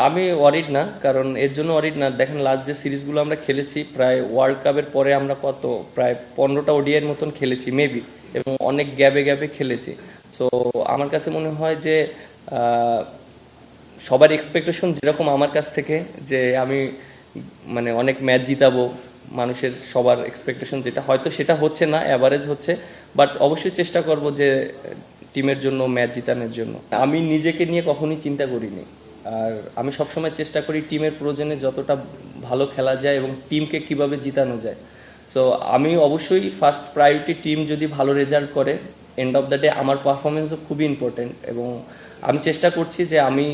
আমি ওয়ারিড না, কারণ এর জন্য ওয়ারিড না। দেখেন লাস্ট যে সিরিজগুলো আমরা খেলেছি, প্রায় ওয়ার্ল্ড কাপের পরে আমরা প্রায় 15টা ওডিআইয়ের মতন খেলেছি মেবি, এবং অনেক গ্যাপে গ্যাপে খেলেছি। সো আমার কাছে মনে হয় যে সবার এক্সপেকটেশন যেরকম আমার কাছ থেকে, যে আমি মানে অনেক ম্যাচ জিতাবো, মানুষের সবার এক্সপেকটেশন যেটা, হয়তো সেটা হচ্ছে না, অ্যাভারেজ হচ্ছে, বাট অবশ্যই চেষ্টা করব যে টিমের জন্য, ম্যাচ জিতানোর জন্য। আমি নিজেকে নিয়ে কখনোই চিন্তা করিনি, আর আমি সবসময় চেষ্টা করি টিমের প্রয়োজনে যতটা ভালো খেলা যায় এবং টিমকে কিভাবে জিতানো যায়। সো আমি অবশ্যই ফার্স্ট প্রায়োরিটি টিম যদি ভালো রেজাল্ট করে, এন্ড অফ দ্য ডে আমার পারফরমেন্সও খুবই ইম্পর্টেন্ট, এবং আমি চেষ্টা করছি যে আমি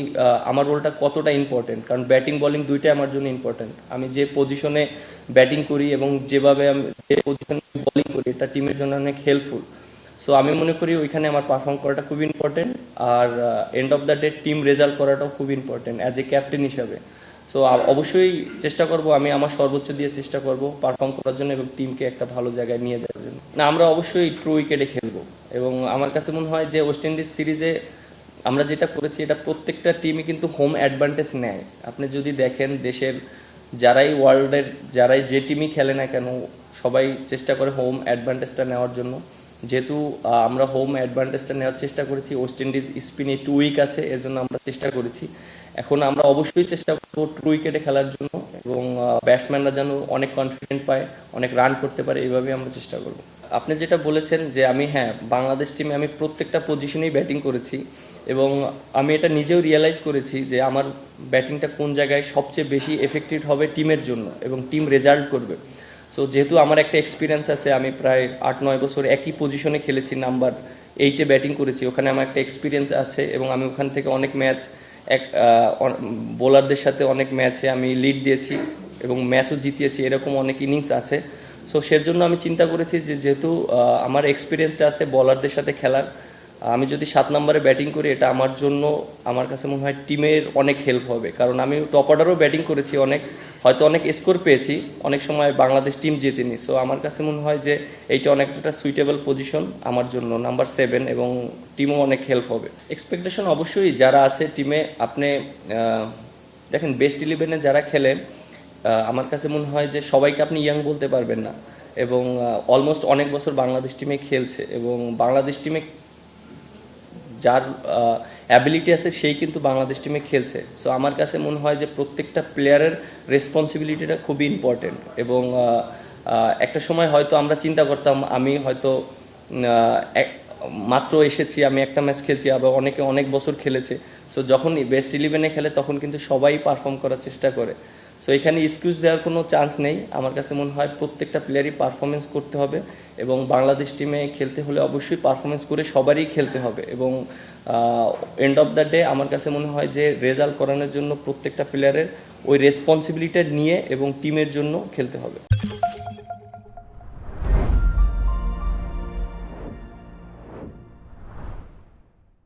আমার রোলটা কতটা ইম্পর্টেন্ট, কারণ ব্যাটিং বোলিং দুইটাই আমার জন্য ইম্পর্টেন্ট। আমি যে পজিশনে ব্যাটিং করি এবং যেভাবে আমি যে পজিশনে বোলিং করি, এটা টিমের জন্য অনেক হেল্পফুল। সো আমি মনে করি ওইখানে আমার পারফর্ম করাটা খুব ইম্পর্টেন্ট, আর end of the day team result করাটাও খুব ইম্পর্টেন্ট অ্যাজ এ ক্যাপ্টেন হিসাবে। সো অবশ্যই চেষ্টা করব, আমি আমার সর্বোচ্চ দিয়ে চেষ্টা করব পারফর্ম করার জন্য এবং টিমকে একটা ভালো জায়গায় নিয়ে যাওয়ার জন্য। না, আমরা অবশ্যই ট্রু উইকেটে খেলবো, এবং আমার কাছে মনে হয় যে ওয়েস্ট ইন্ডিজ সিরিজে আমরা যেটা করেছি, এটা প্রত্যেকটা টিমই কিন্তু হোম অ্যাডভান্টেজ নেয়। আপনি যদি দেখেন দেশের যারাই ওয়ার্ল্ডের যারাই যে টিমই খেলে না কেন, সবাই চেষ্টা করে হোম অ্যাডভান্টেজটা নেওয়ার জন্য। যেহেতু আমরা হোম অ্যাডভান্টেজটা নেওয়ার চেষ্টা করেছি, ওয়েস্ট ইন্ডিজ স্পিনে 2 উইক আছে, এর জন্য আমরা চেষ্টা করেছি। এখন আমরা অবশ্যই চেষ্টা করবো ট্রু উইকেটে খেলার জন্য, এবং ব্যাটসম্যানরা যেন অনেক কনফিডেন্ট পায়, অনেক রান করতে পারে, এইভাবে আমরা চেষ্টা করব। আপনি যেটা বলেছেন যে আমি, হ্যাঁ, বাংলাদেশ টিমে আমি প্রত্যেকটা পজিশনেই ব্যাটিং করেছি, এবং আমি এটা নিজেও রিয়েলাইজ করেছি যে আমার ব্যাটিংটা কোন জায়গায় সবচেয়ে বেশি এফেক্টিভ হবে টিমের জন্য, এবং টিম রেজাল্ট করবে। সো যেহেতু আমার একটা এক্সপিরিয়েন্স আছে, আমি প্রায় 8-9 বছর একই পজিশনে খেলেছি, নাম্বার 8-এ ব্যাটিং করেছি, ওখানে আমার একটা এক্সপিরিয়েন্স আছে, এবং আমি ওখান থেকে অনেক ম্যাচ বোলারদের সাথে অনেক ম্যাচে আমি লিড দিয়েছি এবং ম্যাচও জিতিয়েছি, এরকম অনেক ইনিংস আছে। সো সের জন্য আমি চিন্তা করেছি যে যেহেতু আমার এক্সপিরিয়েন্সটা আছে বোলারদের সাথে খেলার, আমি যদি 7 নম্বরে ব্যাটিং করি, এটা আমার জন্য, আমার কাছে মনে হয় টিমের অনেক হেল্প হবে, কারণ আমি টপ অর্ডারও ব্যাটিং করেছি, হয়তো অনেক স্কোর পেয়েছি, অনেক সময় বাংলাদেশ টিম জেতেনি। সো আমার কাছে মনে হয় যে এইটা অনেকটা সুইটেবল পজিশন আমার জন্য, নাম্বার 7, এবং টিমও অনেক হেল্প হবে। এক্সপেকটেশন অবশ্যই যারা আছে টিমে, আপনি দেখেন বেস্ট 11-এ যারা খেলে, আমার কাছে মনে হয় যে সবাইকে আপনি ইয়াং বলতে পারবেন না, এবং অলমোস্ট অনেক বছর বাংলাদেশ টিমে খেলছে, এবং বাংলাদেশ টিমে যার অ্যাবিলিটি আছে সেই কিন্তু বাংলাদেশ টিমে খেলছে। সো আমার কাছে মনে হয় যে প্রত্যেকটা প্লেয়ারের রেসপন্সিবিলিটিটা খুবই ইম্পর্টেন্ট, এবং একটা সময় হয়তো আমরা চিন্তা করতাম, আমি হয়তো মাত্র এসেছি, আমি একটা ম্যাচ খেলছি, আবার অনেকে অনেক বছর খেলেছে। সো যখন বেস্ট 11-এ খেলে, তখন কিন্তু সবাই পারফর্ম করার চেষ্টা করে। সো এখানে এক্সকিউজ দেওয়ার কোনো চান্স নেই। আমার কাছে মনে হয় প্রত্যেকটা প্লেয়ারই পারফরমেন্স করতে হবে, এবং বাংলাদেশ টিমে খেলতে হলে অবশ্যই পারফরমেন্স করে সবারই খেলতে হবে, এবং এন্ড অফ দ্য ডে আমার কাছে মনে হয় যে রেজাল্ট করানোর জন্য প্রত্যেকটা প্লেয়ারের ওই রেসপন্সিবিলিটি নিয়ে এবং টিমের জন্য খেলতে হবে।